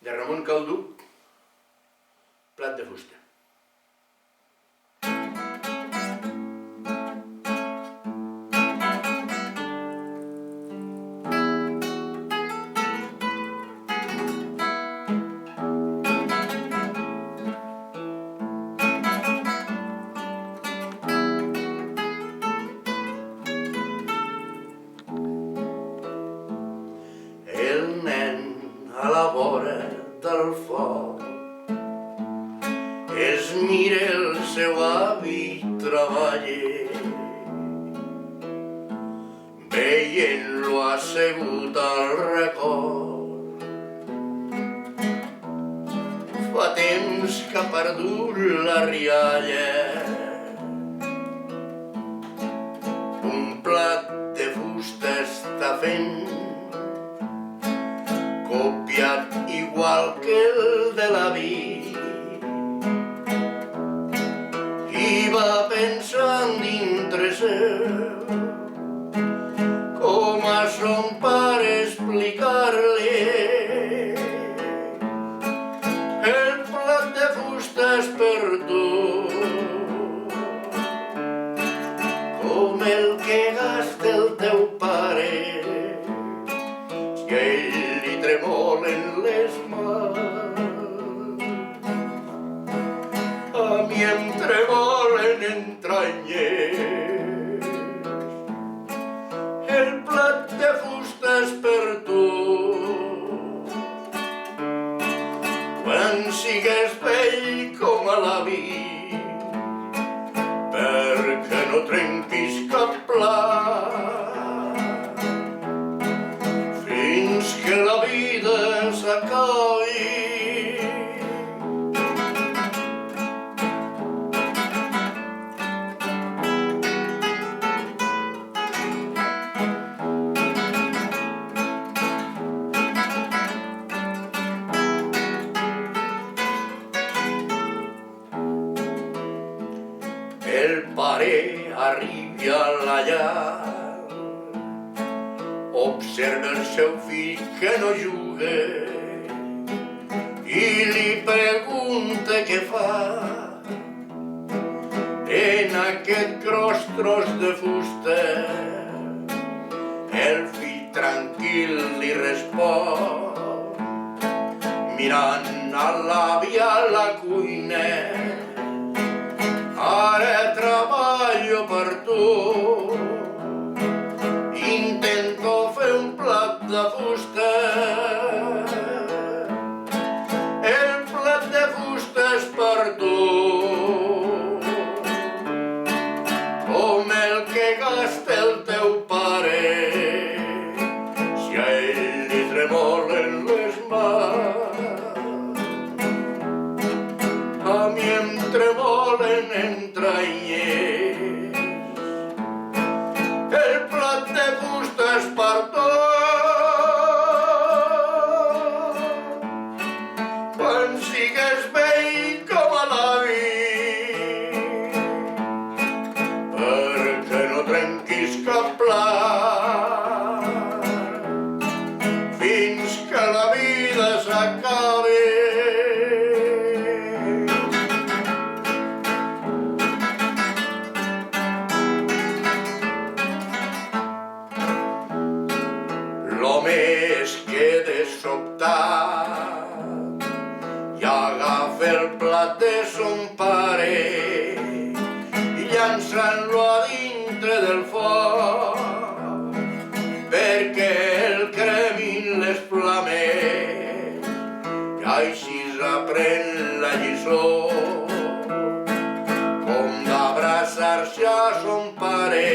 de Ramon Calduc, Plat de fusta. El nen a la vora del foc es mira el seu avi treballar, veient-lo assegut al record. Fa temps que ha perdut la rialla, un plat de fusta està fent, copiat igual que el de l'avi. I va pensant dintre seu com a son pare explicar-li el plat de fusta és per tu, com el que gasta el teu pare, que ell li tremolen les mans. A mi em tremolen entranyes, el plat de fusta és per tu. Quan sigues vell com a l'avi, perquè no trenquis cap plat, fins que la vida s'acabi. El pare arriba a la llar, observa el seu fill que no juga i li pregunta què fa en aquest gros tros de fusta. El fill tranquil li respon, mirant a l'avi a la cuina: ara treballo per tu, intento fer un plat de fusta. El plat de fusta és per tu, com el que gasta el teu pare, si a ell li tremolen les mans. A mi em tremolen entranyes, el plat de fusta és per tu. Quan sigues vell com a l'avi, perquè no trenquis cap plat, fins que la vida s'acabi. L'home es queda sobtat i agafa el plat de son pare i llançant-lo a dintre del foc perquè el cremin les flames, i així aprèn la lliçó com d'abraçar-se a son pare